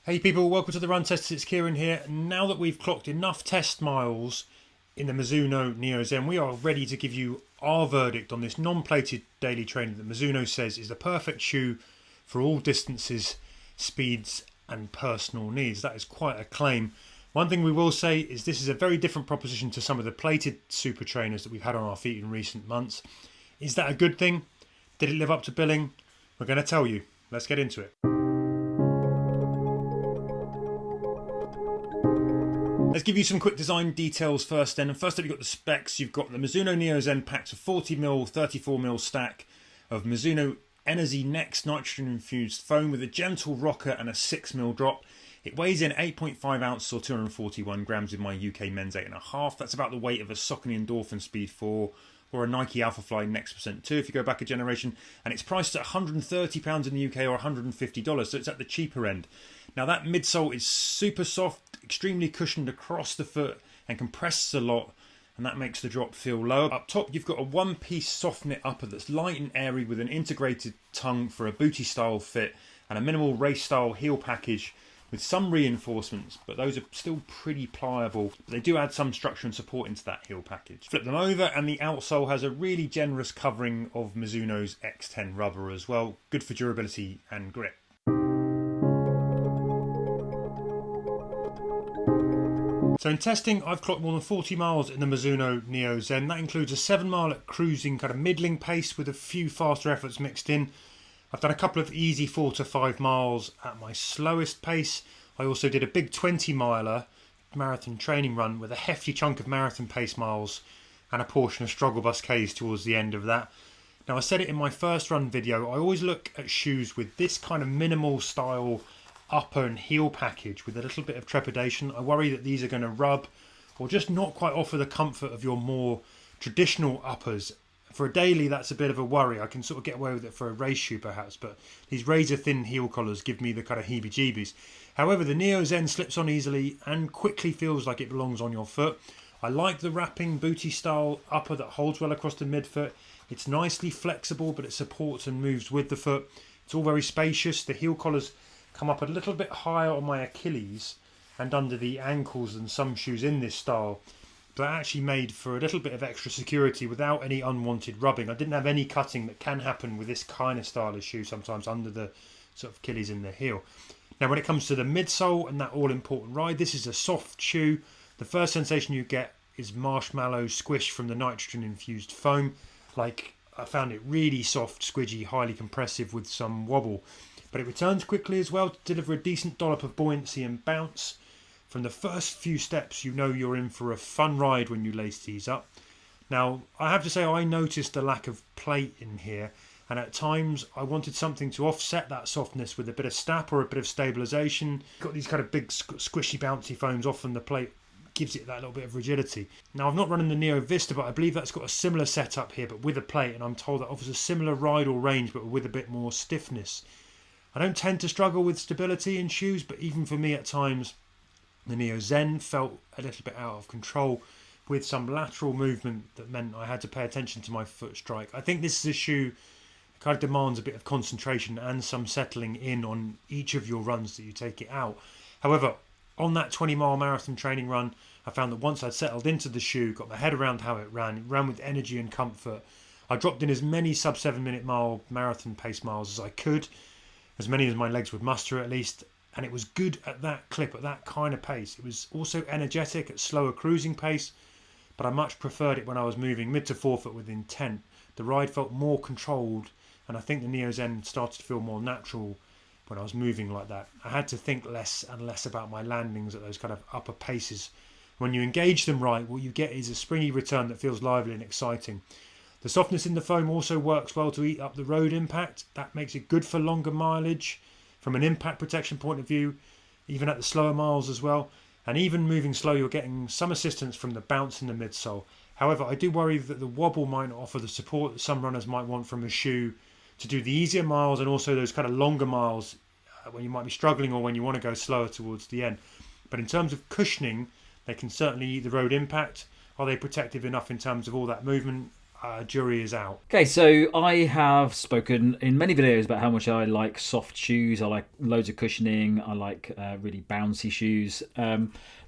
Hey people, welcome to the Run Testers. It's Kieran here. Now that we've clocked enough test miles in the Mizuno Neo Zen, we are ready to give you our verdict on this non-plated daily trainer that Mizuno says is the perfect shoe for all distances, speeds and personal needs. That is quite a claim. One thing we will say is this is a very different proposition to some of the plated super trainers that we've had on our feet in recent months. Is that a good thing? Did it live up to billing? We're going to tell you. Let's get into it. Let's give you some quick design details first then. And first up, you've got the specs. You've got the Mizuno Neo Zen packs a 40mm, 34mm stack of Mizuno Energy Next nitrogen infused foam with a gentle rocker and a 6mm drop. It weighs in 8.5 ounces or 241 grams in my UK men's 8.5. That's about the weight of a Saucony Endorphin Speed 4 or a Nike Alphafly Next Percent 2 if you go back a generation. And it's priced at £130 in the UK or $150, so it's at the cheaper end. Now that midsole is super soft, extremely cushioned across the foot and compresses a lot, and that makes the drop feel lower. Up top you've got a one-piece soft knit upper that's light and airy with an integrated tongue for a booty style fit and a minimal race style heel package with some reinforcements, but those are still pretty pliable. But they do add some structure and support into that heel package. Flip them over and the outsole has a really generous covering of Mizuno's X10 rubber as well, good for durability and grip. So in testing, I've clocked more than 40 miles in the Mizuno Neo Zen. That includes a 7 mile at cruising kind of middling pace with a few faster efforts mixed in. I've done a couple of easy 4 to 5 miles at my slowest pace. I also did a big 20 miler marathon training run with a hefty chunk of marathon pace miles and a portion of struggle bus Ks towards the end of that. Now I said it in my first run video, I always look at shoes with this kind of minimal style upper and heel package with a little bit of trepidation. I worry that these are going to rub or just not quite offer the comfort of your more traditional uppers. For a daily, that's a bit of a worry. I can sort of get away with it for a race shoe perhaps, but these razor thin heel collars give me the kind of heebie-jeebies. However, the Neo Zen slips on easily and quickly feels like it belongs on your foot. I like the wrapping booty style upper that holds well across the midfoot. It's nicely flexible, but it supports and moves with the foot. It's all very spacious. The heel collars come up a little bit higher on my Achilles and under the ankles than some shoes in this style, but actually made for a little bit of extra security without any unwanted rubbing. I didn't have any cutting that can happen with this kind of style of shoe sometimes under the sort of Achilles in the heel. Now when it comes to the midsole and that all important ride, this is a soft shoe. The first sensation you get is marshmallow squish from the nitrogen infused foam. Like, I found it really soft, squidgy, highly compressive with some wobble. But it returns quickly as well to deliver a decent dollop of buoyancy and bounce. From the first few steps you know you're in for a fun ride when you lace these up. Now I have to say I noticed a lack of plate in here, and at times I wanted something to offset that softness with a bit of snap or a bit of stabilisation. Got these kind of big squishy bouncy foams, often the plate gives it that little bit of rigidity. Now I've not run in the Neo Vista, but I believe that's got a similar setup here but with a plate, and I'm told that offers a similar ride or range but with a bit more stiffness. I don't tend to struggle with stability in shoes, but even for me at times, the Neo Zen felt a little bit out of control with some lateral movement that meant I had to pay attention to my foot strike. I think this is a shoe that kind of demands a bit of concentration and some settling in on each of your runs that you take it out. However, on that 20-mile marathon training run, I found that once I'd settled into the shoe, got my head around how it ran with energy and comfort, I dropped in as many sub 7 minute mile marathon pace miles as I could, as many as my legs would muster at least, and it was good at that clip, at that kind of pace. It was also energetic at slower cruising pace, but I much preferred it when I was moving mid to forefoot with intent. The ride felt more controlled, and I think the Neo Zen started to feel more natural when I was moving like that. I had to think less and less about my landings at those kind of upper paces. When you engage them right, what you get is a springy return that feels lively and exciting. The softness in the foam also works well to eat up the road impact. That makes it good for longer mileage from an impact protection point of view, even at the slower miles as well. And even moving slow, you're getting some assistance from the bounce in the midsole. However, I do worry that the wobble might not offer the support that some runners might want from a shoe to do the easier miles and also those kind of longer miles when you might be struggling or when you want to go slower towards the end. But in terms of cushioning, they can certainly eat the road impact. Are they protective enough in terms of all that movement? jury is out. Okay, so I have spoken in many videos about how much I like soft shoes. I like loads of cushioning. I like really bouncy shoes.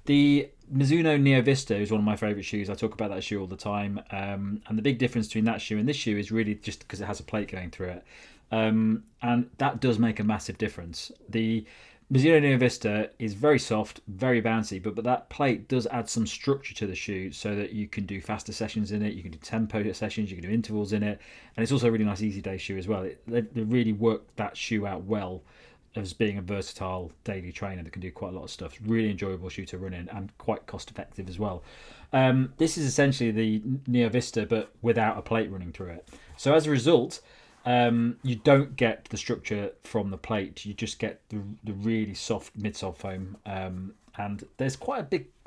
The Mizuno Neo Vista is one of my favourite shoes. I talk about that shoe all the time. And the big difference between that shoe and this shoe is really just because it has a plate going through it. And that does make a massive difference. The Mizuno Neo Vista is very soft, very bouncy, but that plate does add some structure to the shoe so that you can do faster sessions in it, you can do tempo sessions, you can do intervals in it, and it's also a really nice easy day shoe as well. They really work that shoe out well as being a versatile daily trainer that can do quite a lot of stuff. It's a really enjoyable shoe to run in and quite cost effective as well. This is essentially the Neo Vista but without a plate running through it. So as a result, you don't get the structure from the plate. You just get the really soft midsole foam, and there's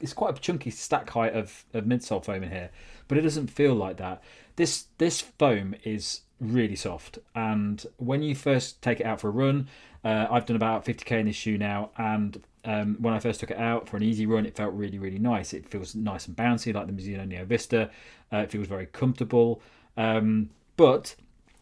it's quite a chunky stack height of midsole foam in here, but it doesn't feel like that. This foam is really soft, and when you first take it out for a run, I've done about 50k in this shoe now, and when I first took it out for an easy run, it felt really, really nice. It feels nice and bouncy like the Mizuno Neo Vista. It feels very comfortable, but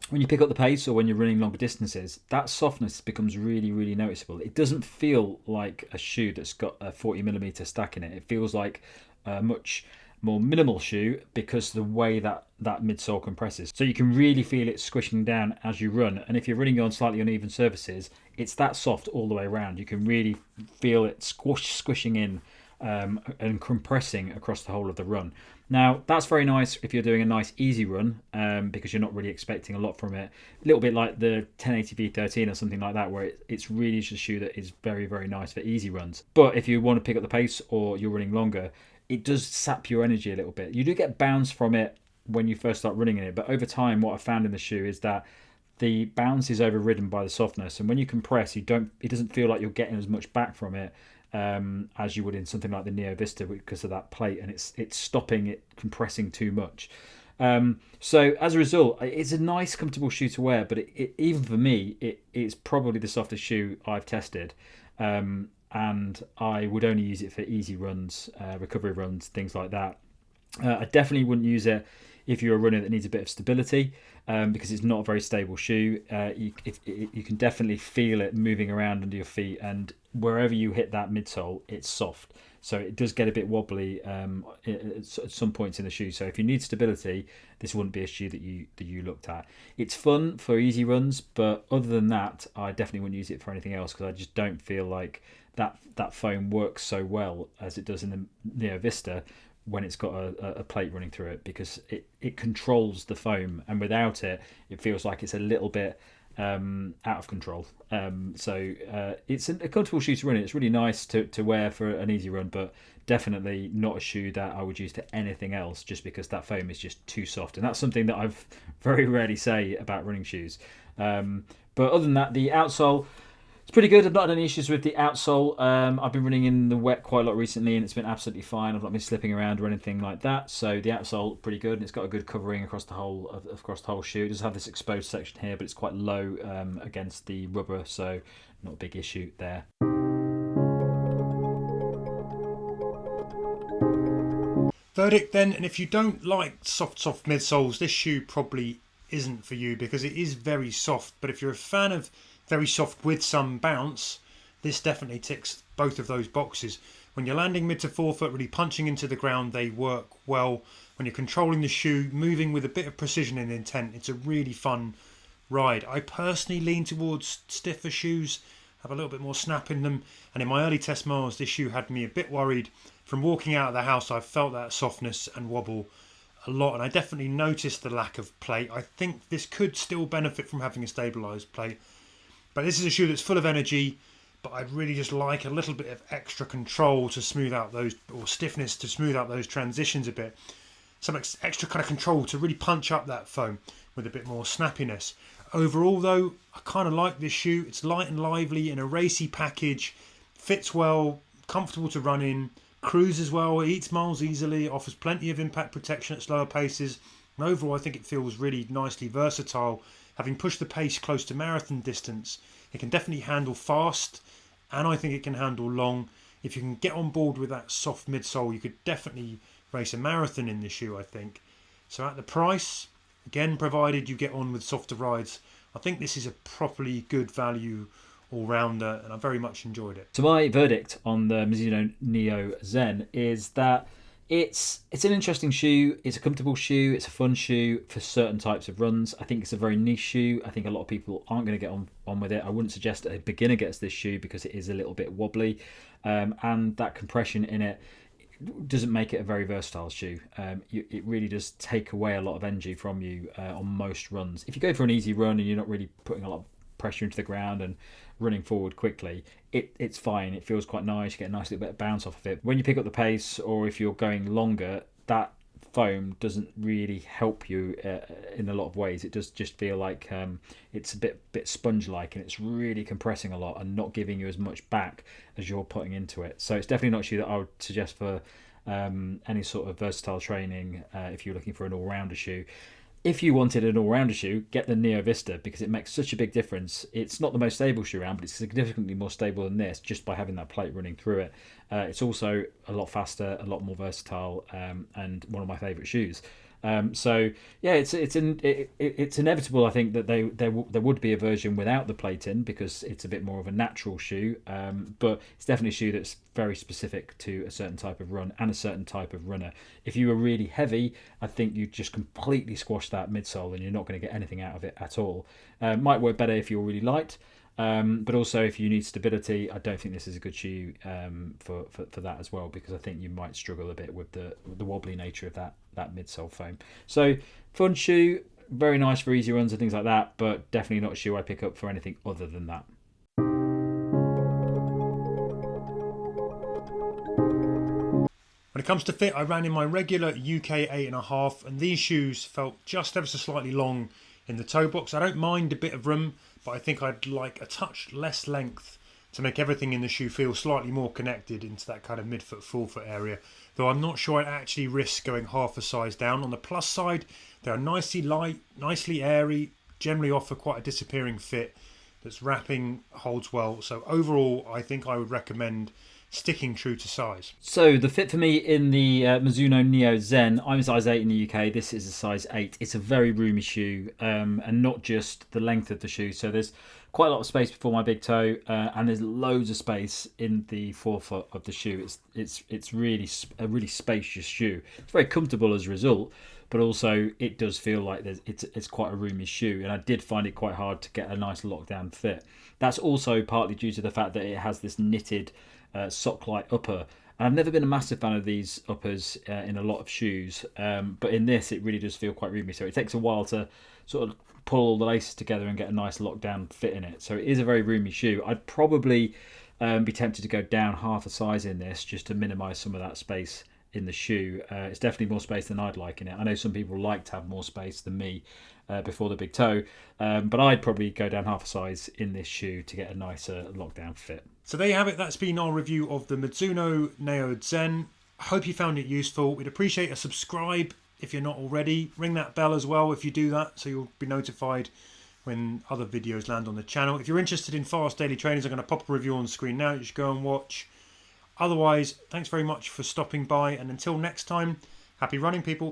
when you pick up the pace or when you're running longer distances, that softness becomes really, really noticeable. It doesn't feel like a shoe that's got a 40mm stack in it. It feels like a much more minimal shoe because the way that midsole compresses. So you can really feel it squishing down as you run. And if you're running on slightly uneven surfaces, it's that soft all the way around. You can really feel it squishing in and compressing across the whole of the run. Now, that's very nice if you're doing a nice easy run because you're not really expecting a lot from it. A little bit like the 1080 V13 or something like that, where it's really just a shoe that is very, very nice for easy runs. But if you want to pick up the pace or you're running longer, it does sap your energy a little bit. You do get bounce from it when you first start running in it, but over time, what I found in the shoe is that the bounce is overridden by the softness, and when you compress, it doesn't feel like you're getting as much back from it as you would in something like the Neo Vista because of that plate, and it's stopping it compressing too much. So as a result, it's a nice, comfortable shoe to wear, but even for me, it's probably the softest shoe I've tested. And I would only use it for easy runs, recovery runs, things like that. I definitely wouldn't use it if you're a runner that needs a bit of stability because it's not a very stable shoe. You can definitely feel it moving around under your feet, and wherever you hit that midsole, it's soft. So it does get a bit wobbly at some points in the shoe. So if you need stability, this wouldn't be a shoe that you looked at. It's fun for easy runs, but other than that, I definitely wouldn't use it for anything else because I just don't feel like that foam works so well as it does in the Neo Vista when it's got a plate running through it, because it controls the foam, and without it, it feels like it's a little bit out of control. So it's a comfortable shoe to run in. It's really nice to wear for an easy run, but definitely not a shoe that I would use to anything else just because that foam is just too soft. And that's something that I've very rarely say about running shoes. But other than that, the outsole, it's pretty good. I've not had any issues with the outsole. I've been running in the wet quite a lot recently, and it's been absolutely fine. I've not been slipping around or anything like that. So the outsole, pretty good, and it's got a good covering across the whole shoe. It does have this exposed section here, but it's quite low against the rubber, so not a big issue there. Verdict then, and if you don't like soft midsoles, this shoe probably isn't for you because it is very soft. But if you're a fan of very soft with some bounce, this definitely ticks both of those boxes. When you're landing mid to forefoot, really punching into the ground, they work well. When you're controlling the shoe, moving with a bit of precision and intent, it's a really fun ride. I personally lean towards stiffer shoes, have a little bit more snap in them, and in my early test miles, this shoe had me a bit worried. From walking out of the house, I felt that softness and wobble a lot, and I definitely noticed the lack of plate. I think this could still benefit from having a stabilised plate. But this is a shoe that's full of energy, but I'd really just like a little bit of extra control to smooth out those, or stiffness to smooth out those transitions a bit. Some extra kind of control to really punch up that foam with a bit more snappiness. Overall though, I kind of like this shoe. It's light and lively in a racy package, fits well, comfortable to run in, cruises well, eats miles easily, offers plenty of impact protection at slower paces. And overall I think it feels really nicely versatile. Having pushed the pace close to marathon distance, it can definitely handle fast, and I think it can handle long. If you can get on board with that soft midsole, you could definitely race a marathon in this shoe, I think. So at the price, Again, provided you get on with softer rides, I think this is a properly good value all-rounder, and I very much enjoyed it. So my verdict on the Mizuno Neo Zen is that it's an interesting shoe. It's a comfortable shoe. It's a fun shoe for certain types of runs. I think it's a very niche shoe. I think a lot of people aren't going to get on with it. I wouldn't suggest that a beginner gets this shoe because it is a little bit wobbly, and that compression in it doesn't make it a very versatile shoe. It really does take away a lot of energy from you on most runs. If you go for an easy run and you're not really putting a lot of pressure into the ground and running forward quickly, it's fine. It feels quite nice. You get a nice little bit of bounce off of it. When you pick up the pace, or if you're going longer, that foam doesn't really help you in a lot of ways. It does just feel like it's a bit sponge-like, and it's really compressing a lot and not giving you as much back as you're putting into it. So it's definitely not a shoe that I would suggest for any sort of versatile training if you're looking for an all-rounder shoe. If you wanted an all-rounder shoe, get the Neo Vista, because it makes such a big difference. It's not the most stable shoe around, but it's significantly more stable than this just by having that plate running through it. It's also a lot faster, a lot more versatile, and one of my favourite shoes. So yeah, it's inevitable. I think that there would be a version without the plate in, because it's a bit more of a natural shoe. But it's definitely a shoe that's very specific to a certain type of run and a certain type of runner. If you were really heavy, I think you just completely squash that midsole and you're not going to get anything out of it at all. Might work better if you're really light. But also, if you need stability, I don't think this is a good shoe for that as well, because I think you might struggle a bit with the wobbly nature of that midsole foam. So, fun shoe, very nice for easy runs and things like that, but definitely not a shoe I pick up for anything other than that. When it comes to fit, I ran in my regular UK 8.5, and these shoes felt just ever so slightly long in the toe box. I don't mind a bit of room, but I think I'd like a touch less length to make everything in the shoe feel slightly more connected into that kind of midfoot, forefoot area. Though I'm not sure I'd actually risk going half a size down. On the plus side, they are nicely light, nicely airy, generally offer quite a disappearing fit that's wrapping, holds well. So overall, I think I would recommend sticking true to size. So the fit for me in the Mizuno Neo Zen, I'm a size 8 in the UK, this is a size 8. It's a very roomy shoe, and not just the length of the shoe. So there's quite a lot of space before my big toe, and there's loads of space in the forefoot of the shoe. It's really a really spacious shoe. It's very comfortable as a result, but also it does feel like it's quite a roomy shoe, and I did find it quite hard to get a nice lockdown fit. That's also partly due to the fact that it has this knitted sock-like upper. And I've never been a massive fan of these uppers in a lot of shoes, but in this it really does feel quite roomy. So it takes a while to sort of pull all the laces together and get a nice lockdown fit in it. So it is a very roomy shoe. I'd probably be tempted to go down half a size in this just to minimise some of that space in the shoe. It's definitely more space than I'd like in it. I know some people like to have more space than me before the big toe, but I'd probably go down half a size in this shoe to get a nicer lockdown fit. So there you have it. That's been our review of the Mizuno Neo Zen. I hope you found it useful. We'd appreciate a subscribe if you're not already. Ring that bell as well if you do that, so you'll be notified when other videos land on the channel. If you're interested in fast daily trainers, I'm going to pop a review on screen now. You should go and watch. Otherwise, thanks very much for stopping by, and until next time, happy running, people.